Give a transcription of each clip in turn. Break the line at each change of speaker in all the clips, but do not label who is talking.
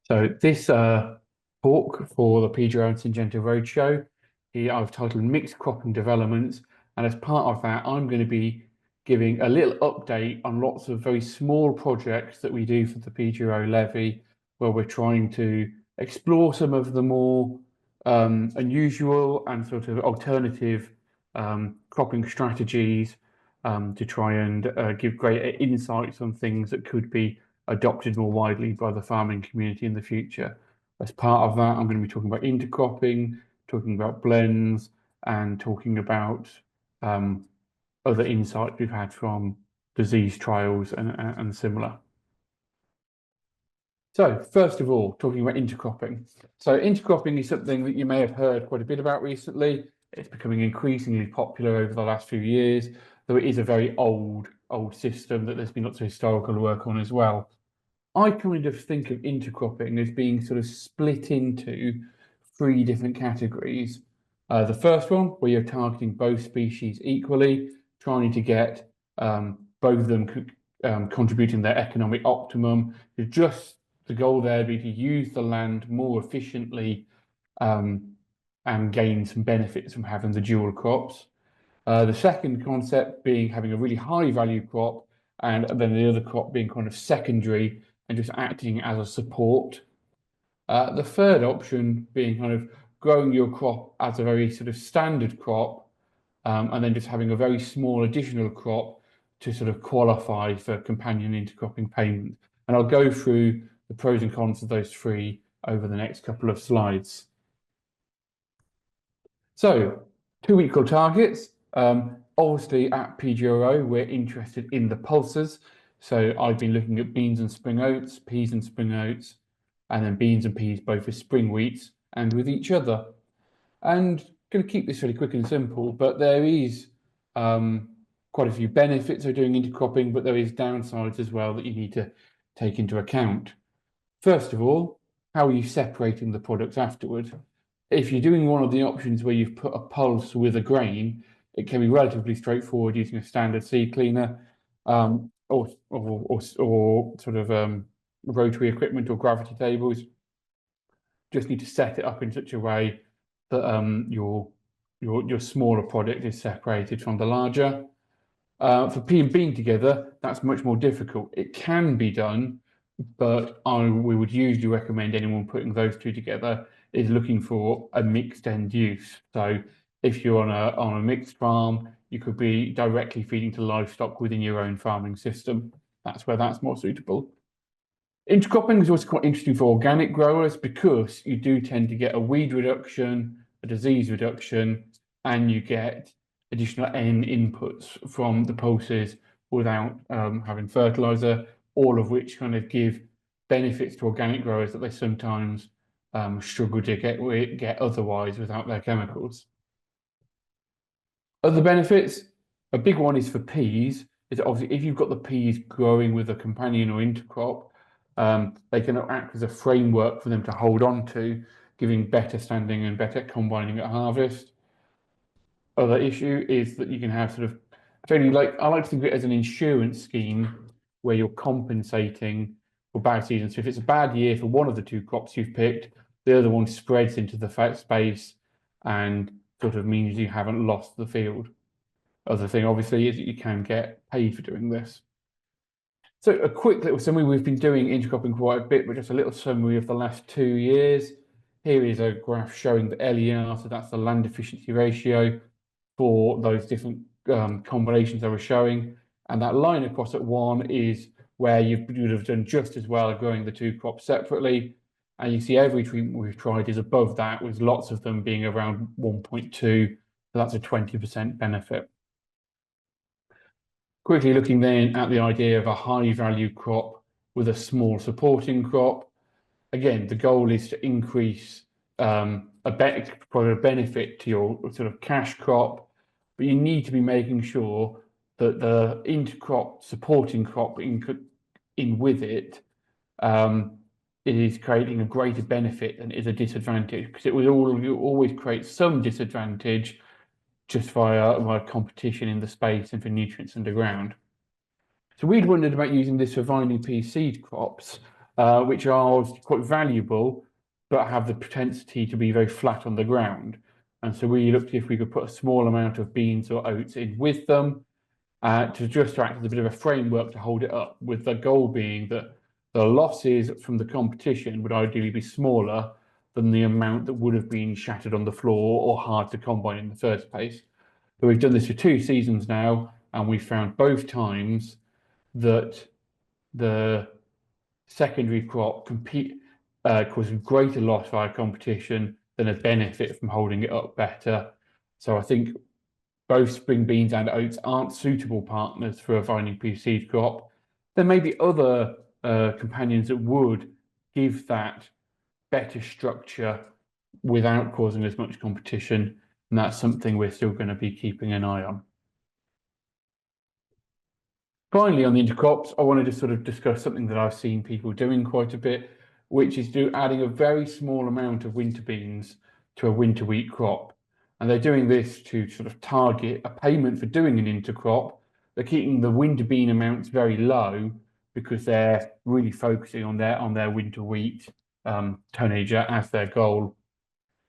So this talk for the PGRO and Syngenta Roadshow, here I've titled Mixed Cropping Developments, and as part of that, I'm going to be giving a little update on lots of very small projects that we do for the PGRO levy, where we're trying to explore some of the more unusual and sort of alternative cropping strategies to try and give greater insights on things that could be adopted more widely by the farming community in the future. As part of that, I'm going to be talking about intercropping, talking about blends, and talking about other insights we've had from disease trials and similar. So first of all, talking about intercropping. So intercropping is something that you may have heard quite a bit about recently. It's becoming increasingly popular over the last few years, though it is a very old system that there's been lots of historical work on as well. I kind of think of intercropping as being sort of split into three different categories. The first one, where you're targeting both species equally, trying to get both of them contributing their economic optimum. The goal there be to use the land more efficiently and gain some benefits from having the dual crops. The second concept being having a really high value crop, and then the other crop being kind of secondary and just acting as a support. The third option being kind of growing your crop as a very sort of standard crop, and then just having a very small additional crop to sort of qualify for companion intercropping payment. And I'll go through the pros and cons of those three over the next couple of slides. So, two equal targets. Obviously, at PGRO, we're interested in the pulses. So I've been looking at beans and spring oats, peas and spring oats, and then beans and peas both with spring wheats and with each other. And going to keep this really quick and simple, but there is quite a few benefits of doing intercropping, but there is downsides as well that you need to take into account. First of all, how are you separating the products afterward? If you're doing one of the options where you've put a pulse with a grain, it can be relatively straightforward using a standard seed cleaner or sort of rotary equipment or gravity tables. Just need to set it up in such a way that your smaller product is separated from the larger. For pea and bean together, that's much more difficult. It can be done, but we would usually recommend anyone putting those two together is looking for a mixed end use. So if you're on a mixed farm, you could be directly feeding to livestock within your own farming system. That's where that's more suitable. Intercropping is also quite interesting for organic growers because you do tend to get a weed reduction, a disease reduction, and you get additional N inputs from the pulses without having fertilizer, all of which kind of give benefits to organic growers that they sometimes struggle to get otherwise without their chemicals. Other benefits, a big one is for peas, is obviously if you've got the peas growing with a companion or intercrop, they can act as a framework for them to hold on to, giving better standing and better combining at harvest. Other issue is that you can have sort of I like to think of it as an insurance scheme where you're compensating for bad seasons. So if it's a bad year for one of the two crops you've picked, the other one spreads into the space and sort of means you haven't lost the field. Other thing, obviously, is that you can get paid for doing this. So a quick little summary, we've been doing intercropping quite a bit, but just a little summary of the last 2 years. Here is a graph showing the LER, so that's the land efficiency ratio for those different combinations I was showing. And that line across at 1 is where you would have done just as well growing the two crops separately. And you see every treatment we've tried is above that, with lots of them being around 1.2. So that's a 20% benefit. Quickly looking then at the idea of a high value crop with a small supporting crop. Again, the goal is to increase a benefit to your sort of cash crop, but you need to be making sure that the intercrop supporting crop in with it is creating a greater benefit than is a disadvantage, because it will always create some disadvantage just via competition in the space and for nutrients underground. So we'd wondered about using this for vine and pea seed crops, which are quite valuable, but have the propensity to be very flat on the ground. And so we looked if we could put a small amount of beans or oats in with them to just act as a bit of a framework to hold it up, with the goal being that the losses from the competition would ideally be smaller than the amount that would have been shattered on the floor or hard to combine in the first place. So we've done this for 2 seasons now, and we found both times that the secondary crop causes greater loss via competition than a benefit from holding it up better. So I think both spring beans and oats aren't suitable partners for a vine seed crop. There may be other companions that would give that better structure without causing as much competition, and that's something we're still going to be keeping an eye on. Finally, on the intercrops, I wanted to sort of discuss something that I've seen people doing quite a bit, which is adding a very small amount of winter beans to a winter wheat crop. And they're doing this to sort of target a payment for doing an intercrop. They're keeping the winter bean amounts very low because they're really focusing on their winter wheat tonnage as their goal.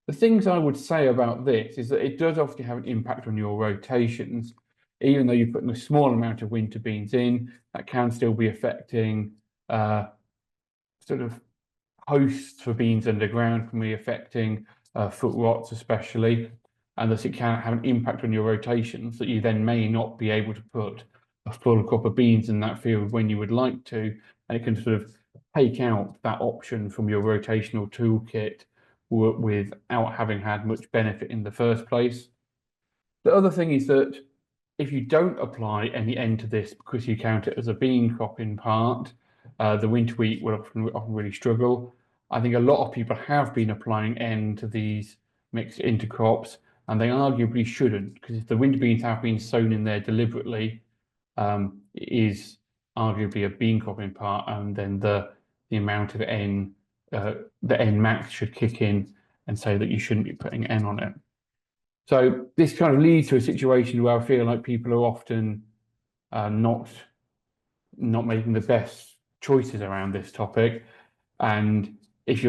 The things I would say about this is that it does obviously have an impact on your rotations. Even though you're putting a small amount of winter beans in, that can still be affecting sort of hosts for beans underground, can be affecting foot rots especially, and thus it can have an impact on your rotations that you then may not be able to put a full crop of beans in that field when you would like to, and it can sort of take out that option from your rotational toolkit without having had much benefit in the first place. The other thing is that if you don't apply any N to this because you count it as a bean crop in part, the winter wheat will often really struggle. I think a lot of people have been applying N to these mixed intercrops, and they arguably shouldn't, because if the winter beans have been sown in there deliberately, it is arguably a bean crop in part, and then the amount of N, the N max should kick in and say that you shouldn't be putting N on it. So this kind of leads to a situation where I feel like people are often not making the best choices around this topic. And if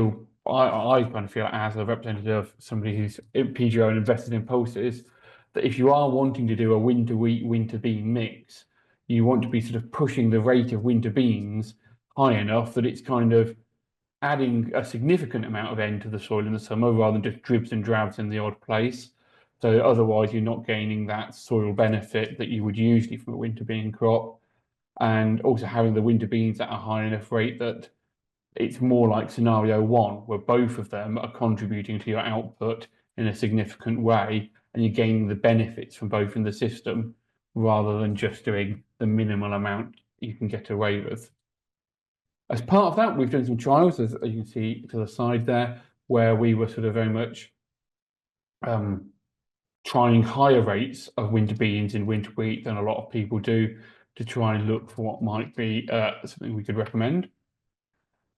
I kind of feel as a representative of somebody who's in PGRO and invested in pulses, that if you are wanting to do a winter wheat, winter bean mix, you want to be sort of pushing the rate of winter beans high enough that it's kind of adding a significant amount of N to the soil in the summer rather than just dribs and drabs in the odd place. So otherwise you're not gaining that soil benefit that you would usually from a winter bean crop. And also having the winter beans at a high enough rate that it's more like scenario one, where both of them are contributing to your output in a significant way, and you're gaining the benefits from both in the system, rather than just doing the minimal amount you can get away with. As part of that, we've done some trials, as you can see to the side there, where we were sort of very much trying higher rates of winter beans in winter wheat than a lot of people do, to try and look for what might be something we could recommend.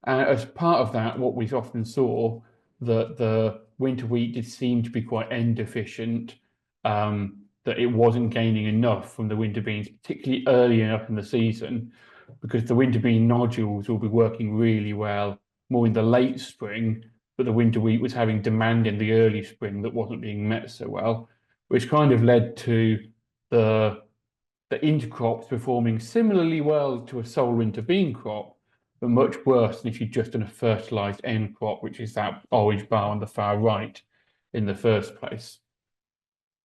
And as part of that, what we often saw, that the winter wheat did seem to be quite N deficient, that it wasn't gaining enough from the winter beans, particularly early enough in the season, because the winter bean nodules will be working really well more in the late spring, but the winter wheat was having demand in the early spring that wasn't being met so well, which kind of led to the intercrops performing similarly well to a sole winter bean crop, but much worse than if you'd just done a fertilized N crop, which is that orange bar on the far right in the first place.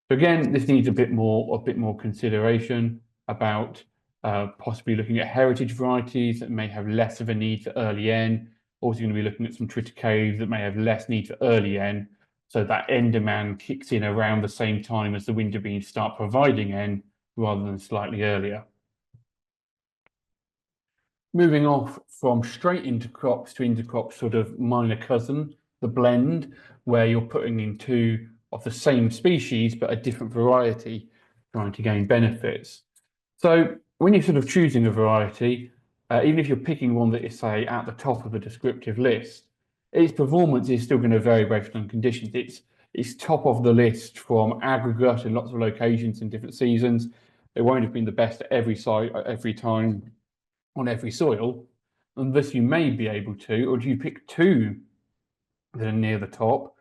So again, this needs a bit more consideration about possibly looking at heritage varieties that may have less of a need for early N. Also going to be looking at some triticales that may have less need for early N, so that N demand kicks in around the same time as the winter beans start providing N, rather than slightly earlier. Moving off from straight intercrops to intercrops sort of minor cousin, the blend, where you're putting in two of the same species but a different variety, trying to gain benefits. So when you're sort of choosing a variety, even if you're picking one that is, say, at the top of the descriptive list, its performance is still going to vary based on conditions. It's top of the list from aggregate in lots of locations in different seasons. It won't have been the best at every site, every time, on every soil, and thus you may be able to, or do you pick two that are near the top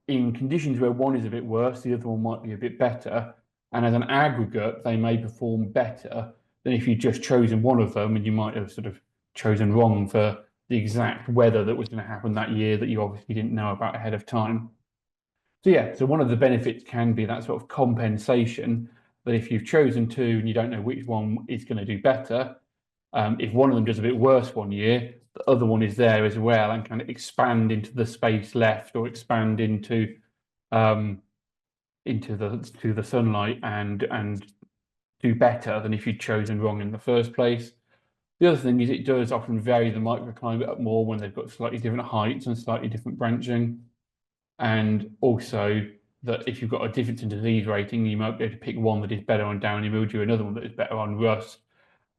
in conditions where one is a bit worse, the other one might be a bit better, and as an aggregate, they may perform better than if you'd just chosen one of them and you might have sort of chosen wrong for the exact weather that was going to happen that year that you obviously didn't know about ahead of time. So yeah, so one of the benefits can be that sort of compensation, that if you've chosen two and you don't know which one is going to do better, if one of them does a bit worse one year, the other one is there as well and kind of expand into the space left or expand into the sunlight and do better than if you'd chosen wrong in the first place. The other thing is it does often vary the microclimate up more when they've got slightly different heights and slightly different branching. And also that if you've got a difference in disease rating, you might be able to pick one that is better on downy mildew, another one that is better on rust,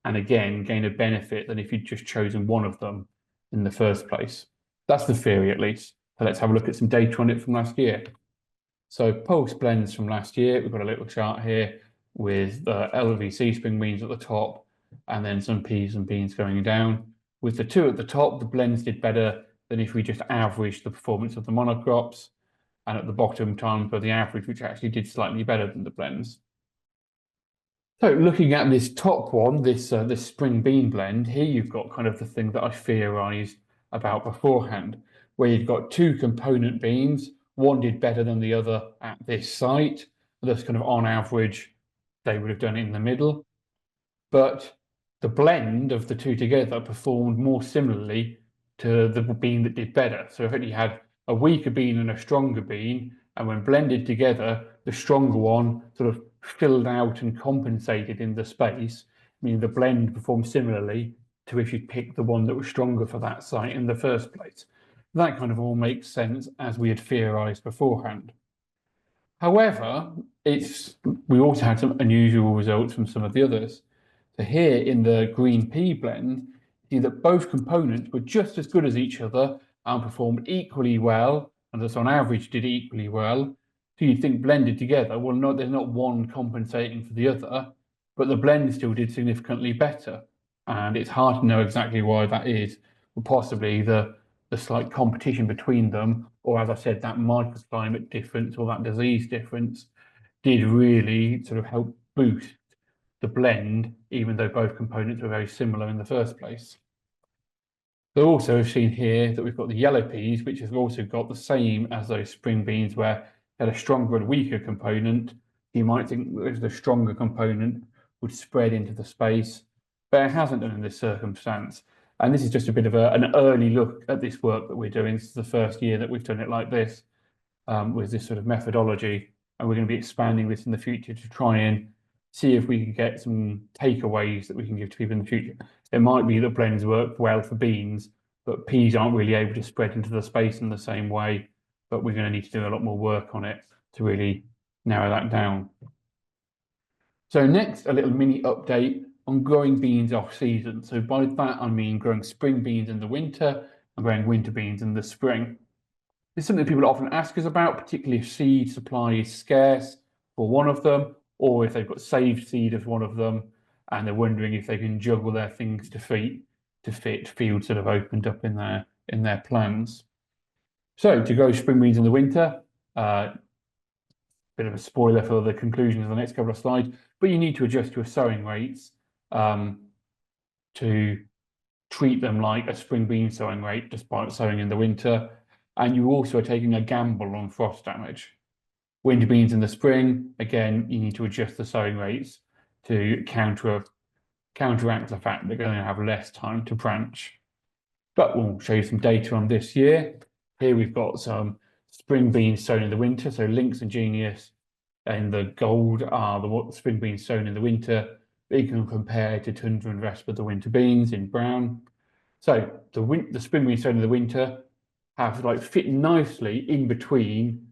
and again, gain a benefit than if you'd just chosen one of them in the first place. That's the theory, at least. So let's have a look at some data on it from last year. So pulse blends from last year, we've got a little chart here with the LVC spring beans at the top, and then some peas and beans going down. With the two at the top, the blends did better than if we just averaged the performance of the monocrops, and at the bottom time for the average, which actually did slightly better than the blends. So looking at this top one, this spring bean blend, here you've got kind of the thing that I theorised about beforehand, where you've got two component beans, one did better than the other at this site, thus kind of on average, they would have done it in the middle. But the blend of the two together performed more similarly to the bean that did better. So if you had a weaker bean and a stronger bean, and when blended together, the stronger one sort of filled out and compensated in the space, meaning the blend performed similarly to if you'd picked the one that was stronger for that site in the first place. That kind of all makes sense as we had theorised beforehand. However, we also had some unusual results from some of the others. So here in the green pea blend, you see that both components were just as good as each other and performed equally well, and thus on average did equally well. So you'd think blended together, well, no, there's not one compensating for the other, but the blend still did significantly better. And it's hard to know exactly why that is, but possibly the slight competition between them, or as I said, that microclimate difference or that disease difference did really sort of help boost the blend, even though both components were very similar in the first place. We also have seen here that we've got the yellow peas, which have also got the same as those spring beans, where they had a stronger and weaker component. You might think that the stronger component would spread into the space, but it hasn't done in this circumstance. And this is just a bit of an early look at this work that we're doing. This is the first year that we've done it like this, with this sort of methodology. And we're going to be expanding this in the future to try and see if we can get some takeaways that we can give to people in the future. It might be that blends work well for beans, but peas aren't really able to spread into the space in the same way. But we're going to need to do a lot more work on it to really narrow that down. So next, a little mini update on growing beans off season. So by that, I mean growing spring beans in the winter and growing winter beans in the spring. This is something people often ask us about, particularly if seed supply is scarce for one of them, or if they've got saved seed of one of them, and they're wondering if they can juggle their things to fit fields that have opened up in their plans. So to grow spring beans in the winter, bit of a spoiler for the conclusions of the next couple of slides, but you need to adjust your sowing rates to treat them like a spring bean sowing rate despite sowing in the winter. And you also are taking a gamble on frost damage. Winter beans in the spring, again, you need to adjust the sowing rates to counteract the fact they're going to have less time to branch. But we'll show you some data on this year. Here we've got some spring beans sown in the winter. So Lynx and Genius in the gold are the spring beans sown in the winter. You can compare to Tundra and Vespa, the winter beans in brown. So the spring beans sown in the winter have fit nicely in between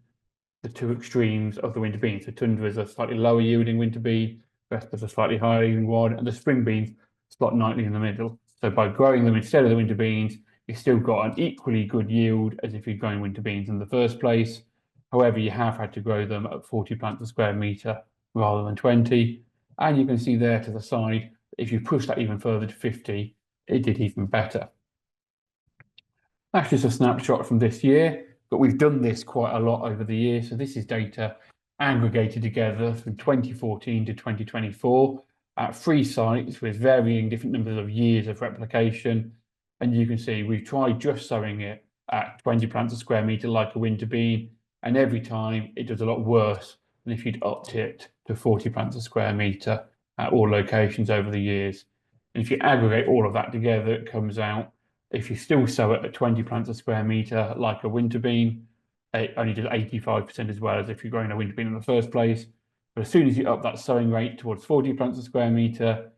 the two extremes of the winter bean. So Tundra is a slightly lower yielding winter bean, Vespa is a slightly higher yielding one, and the spring beans slot nicely in the middle. So by growing them instead of the winter beans, you've still got an equally good yield as if you're growing winter beans in the first place. However, you have had to grow them at 40 plants per square metre rather than 20. And you can see there to the side, if you push that even further to 50, it did even better. That's just a snapshot from this year, but we've done this quite a lot over the years. So this is data aggregated together from 2014 to 2024 at 3 sites with varying different numbers of years of replication. And you can see we've tried just sowing it at 20 plants a square metre like a winter bean, and every time it does a lot worse than if you'd upped it to 40 plants a square metre at all locations over the years. And if you aggregate all of that together, it comes out, if you still sow it at 20 plants a square metre like a winter bean, it only does 85% as well as if you're growing a winter bean in the first place. But as soon as you up that sowing rate towards 40 plants a square metre,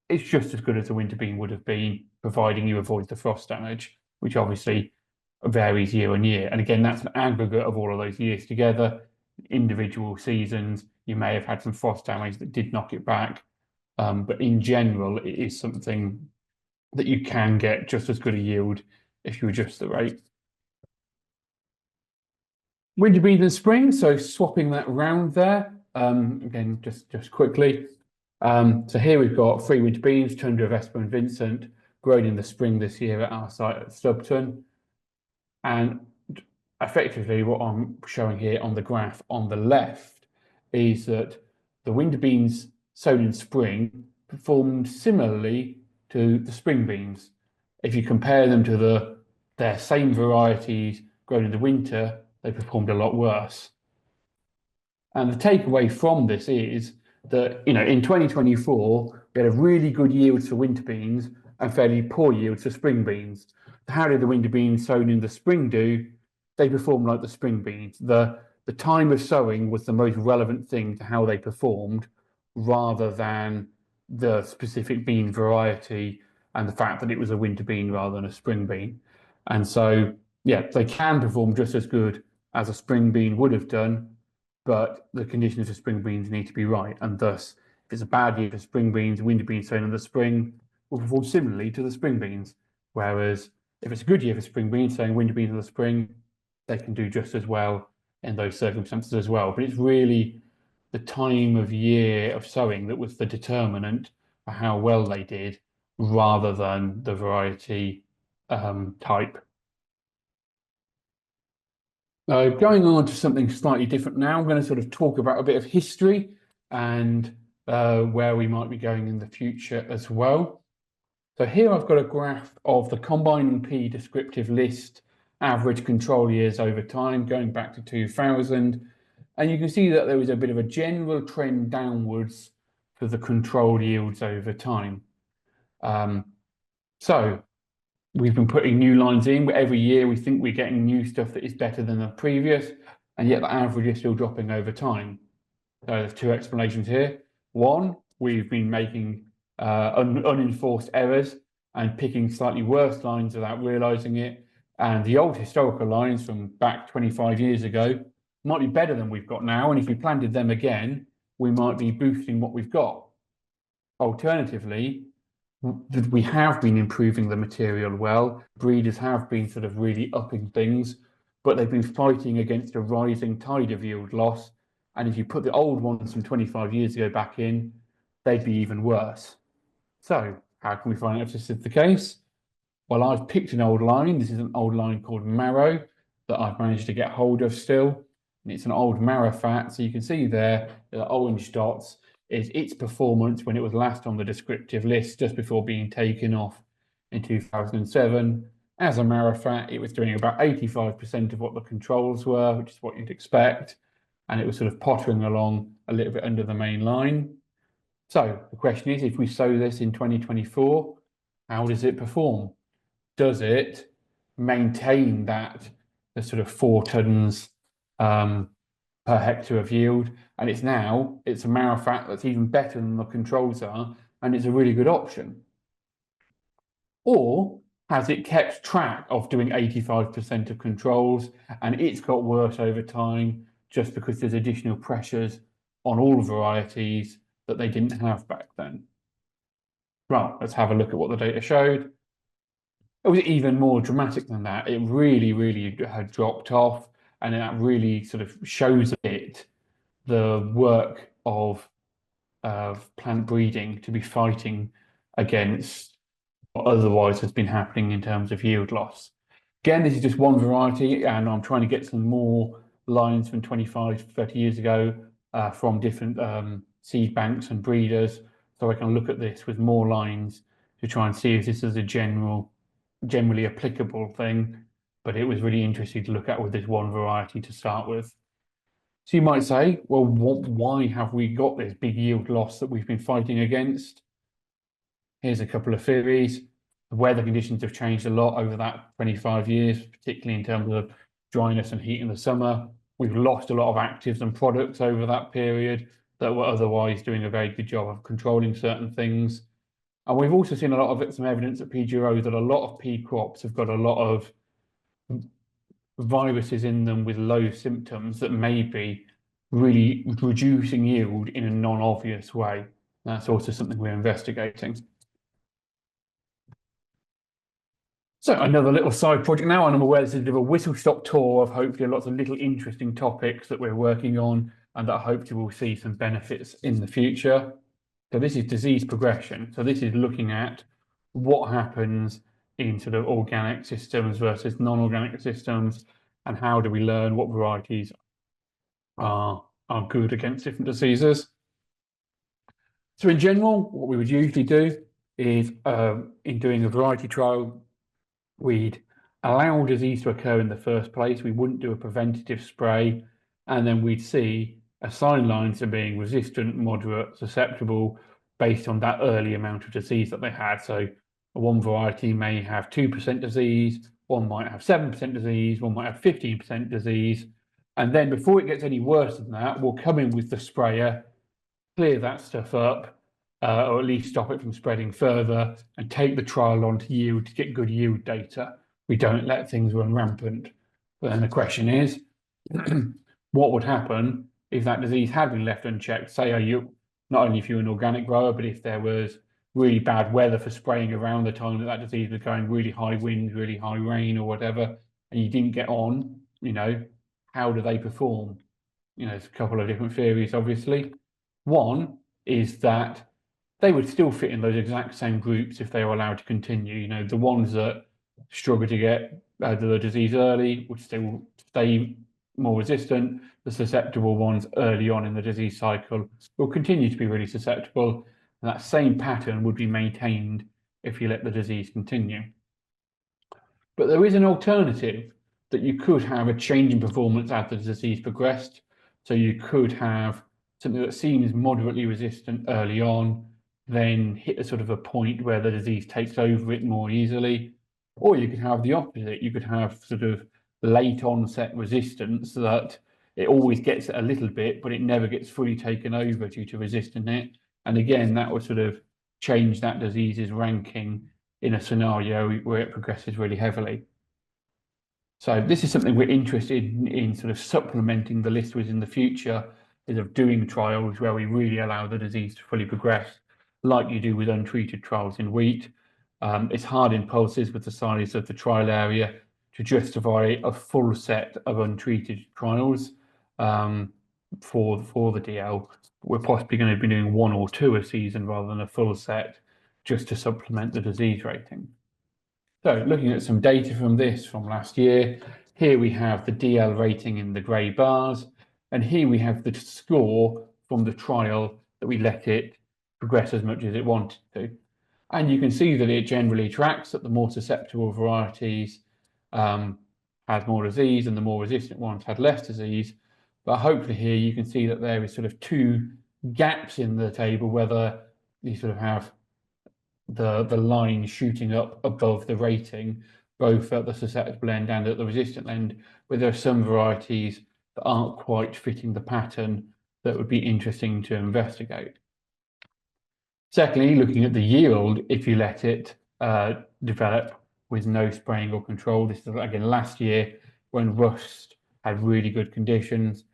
it's just as good as a winter bean would have been, providing you avoid the frost damage, which obviously varies year on year. And again, that's an aggregate of all of those years together. Individual seasons, you may have had some frost damage that did knock it back. But in general, it is something that you can get just as good a yield if you adjust the rate. Winter beans and spring, so swapping that round there. Again, just quickly. So here we've got 3 winter beans, Tundra, Vespa and Vincent, grown in the spring this year at our site at Stubton. And effectively what I'm showing here on the graph on the left is that the winter beans sown in spring performed similarly to the spring beans. If you compare them to their same varieties grown in the winter, they performed a lot worse. And the takeaway from this is that, in 2024, we had a really good yield for winter beans and fairly poor yields for spring beans. How did the winter beans sown in the spring do? They performed like the spring beans. The time of sowing was the most relevant thing to how they performed, rather than the specific bean variety and the fact that it was a winter bean rather than a spring bean. And so, yeah, they can perform just as good as a spring bean would have done, but the conditions for spring beans need to be right. And thus, if it's a bad year for spring beans, winter beans sown in the spring will perform similarly to the spring beans. Whereas if it's a good year for spring beans, sowing winter beans in the spring, they can do just as well in those circumstances as well. But it's really the time of year of sowing that was the determinant for how well they did, rather than the variety type. Going on to something slightly different now, I'm going to sort of talk about a bit of history and where we might be going in the future as well. So here I've got a graph of the Combine and P descriptive list average control years over time, going back to 2000. And you can see that there was a bit of a general trend downwards for the control yields over time. So we've been putting new lines in, but every year we think we're getting new stuff that is better than the previous, and yet the average is still dropping over time. So there's 2 explanations here. One, we've been making unenforced errors and picking slightly worse lines without realizing it. And the old historical lines from back 25 years ago might be better than we've got now. And if we planted them again, we might be boosting what we've got. Alternatively, we have been improving the material well. Breeders have been sort of really upping things, but they've been fighting against a rising tide of yield loss. And if you put the old ones from 25 years ago back in, they'd be even worse. So how can we find out if this is the case? Well, I've picked an old line. This is an old line called Marrow that I've managed to get hold of still. And it's an old Marrow fat. So you can see there, the orange dots is its performance when it was last on the descriptive list, just before being taken off in 2007. As a Marrow fat, it was doing about 85% of what the controls were, which is what you'd expect. And it was sort of pottering along a little bit under the main line. So the question is, if we sow this in 2024, how does it perform? Does it maintain the sort of 4 tons per hectare of yield? And it's a Marrow fat that's even better than the controls are, and it's a really good option. Or has it kept track of doing 85% of controls and it's got worse over time just because there's additional pressures on all varieties that they didn't have back then? Right, let's have a look at what the data showed. It was even more dramatic than that. It really, really had dropped off, and that really sort of shows a bit the work of plant breeding to be fighting against what otherwise has been happening in terms of yield loss. Again, this is just one variety, and I'm trying to get some more lines from 25, 30 years ago from different seed banks and breeders, so I can look at this with more lines to try and see if this is a generally applicable thing. But it was really interesting to look at with this one variety to start with. So you might say, well, why have we got this big yield loss that we've been fighting against? Here's a couple of theories. The weather conditions have changed a lot over that 25 years, particularly in terms of dryness and heat in the summer. We've lost a lot of actives and products over that period that were otherwise doing a very good job of controlling certain things. And we've also seen a lot of some evidence at PGRO that a lot of pea crops have got a lot of viruses in them with low symptoms that may be really reducing yield in a non-obvious way. That's also something we're investigating. So another little side project now, and I'm aware this is a bit of a whistle-stop tour of hopefully lots of little interesting topics that we're working on and that hopefully we'll see some benefits in the future. So this is disease progression. So this is looking at what happens in sort of organic systems versus non-organic systems, and how do we learn what varieties are good against different diseases. So in general, what we would usually do is in doing a variety trial, we'd allow disease to occur in the first place. We wouldn't do a preventative spray, and then we'd see assign lines to being resistant, moderate, susceptible based on that early amount of disease that they had. So one variety may have 2% disease, one might have 7% disease, one might have 15% disease. And then before it gets any worse than that, we'll come in with the sprayer, clear that stuff up, or at least stop it from spreading further, and take the trial on to yield to get good yield data. We don't let things run rampant. But then the question is, what would happen if that disease had been left unchecked? Say, not only if you're an organic grower, but if there was really bad weather for spraying around the time that that disease was going, really high winds, really high rain or whatever, and you didn't get on, how do they perform? There's a couple of different theories, obviously. One is that they would still fit in those exact same groups if they were allowed to continue. The ones that struggle to get the disease early would still stay more resistant. The susceptible ones early on in the disease cycle will continue to be really susceptible. And that same pattern would be maintained if you let the disease continue. But there is an alternative, that you could have a change in performance as the disease progressed. So you could have something that seems moderately resistant early on, then hit a sort of a point where the disease takes over it more easily. Or you could have the opposite. You could have sort of late onset resistance that it always gets it a little bit, but it never gets fully taken over due to resisting it. And again, that would sort of change that disease's ranking in a scenario where it progresses really heavily. So this is something we're interested in sort of supplementing the list with in the future, is of doing trials where we really allow the disease to fully progress, like you do with untreated trials in wheat. It's hard in pulses with the size of the trial area to justify a full set of untreated trials for the DL. We're possibly going to be doing one or two a season rather than a full set, just to supplement the disease rating. So looking at some data from this from last year, here we have the DL rating in the grey bars, and here we have the score from the trial that we let it progress as much as it wanted to. And you can see that it generally tracks that the more susceptible varieties had more disease and the more resistant ones had less disease. But hopefully here you can see that there is sort of two gaps in the table, whether you sort of have the line shooting up above the rating, both at the susceptible end and at the resistant end, where there are some varieties that aren't quite fitting the pattern that would be interesting to investigate. Secondly, looking at the yield, if you let it develop with no spraying or control. This is again last year when rust had really good conditions.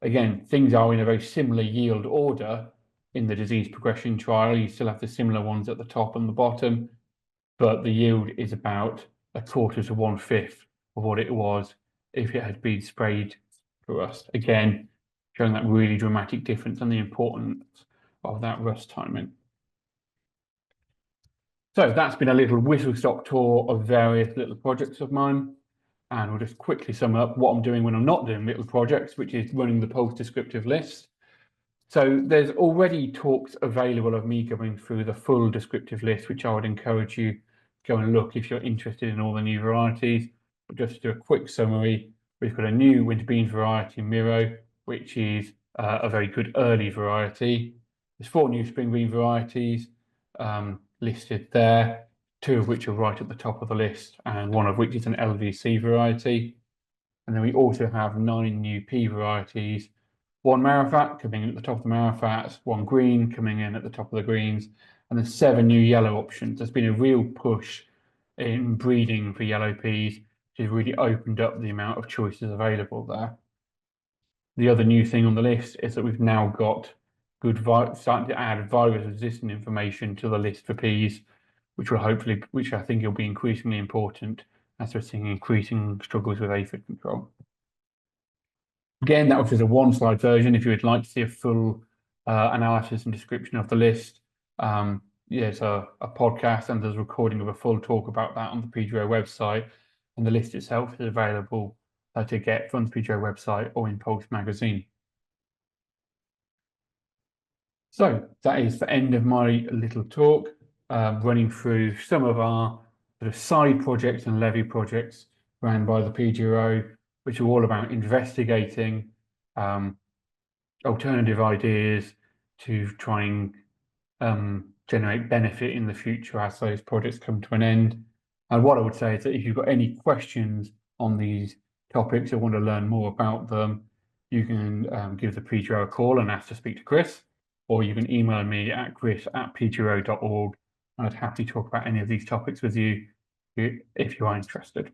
Again, things are in a very similar yield order in the disease progression trial. You still have the similar ones at the top and the bottom, but the yield is about a quarter to 1/5 of what it was if it had been sprayed for rust. Again, showing that really dramatic difference and the importance of that rust timing. So that's been a little whistle-stop tour of various little projects of mine. and we'll just quickly sum up what I'm doing when I'm not doing little projects, which is running the pulse descriptive list. So there's already talks available of me going through the full descriptive list, which I would encourage you to go and look if you're interested in all the new varieties. But just to do a quick summary, we've got a new winter beans variety, Miro, which is a very good early variety. There's 4 new spring bean varieties listed there, 2 of which are right at the top of the list, and 1 of which is an LVC variety. And then we also have 9 new pea varieties, 1 marrowfat coming in at the top of the marrowfats, 1 green coming in at the top of the greens, and then 7 new yellow options. There's been a real push in breeding for yellow peas, which has really opened up the amount of choices available there. The other new thing on the list is that we've now got starting to add virus-resistant information to the list for peas, which I think will be increasingly important as we're seeing increasing struggles with aphid control. Again, that was just a 1-slide version. If you would like to see a full analysis and description of the list, there's a podcast and there's a recording of a full talk about that on the PGRO website, and the list itself is available to get from the PGRO website or in Pulse magazine. So that is the end of my little talk, running through some of our sort of side projects and levy projects ran by the PGRO, which are all about investigating alternative ideas to try and generate benefit in the future as those projects come to an end. And what I would say is that if you've got any questions on these topics or want to learn more about them, you can give the PGRO a call and ask to speak to Chris, or you can email me at chris@pgro.org. I'd happily talk about any of these topics with you if you are interested.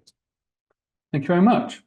Thank you very much.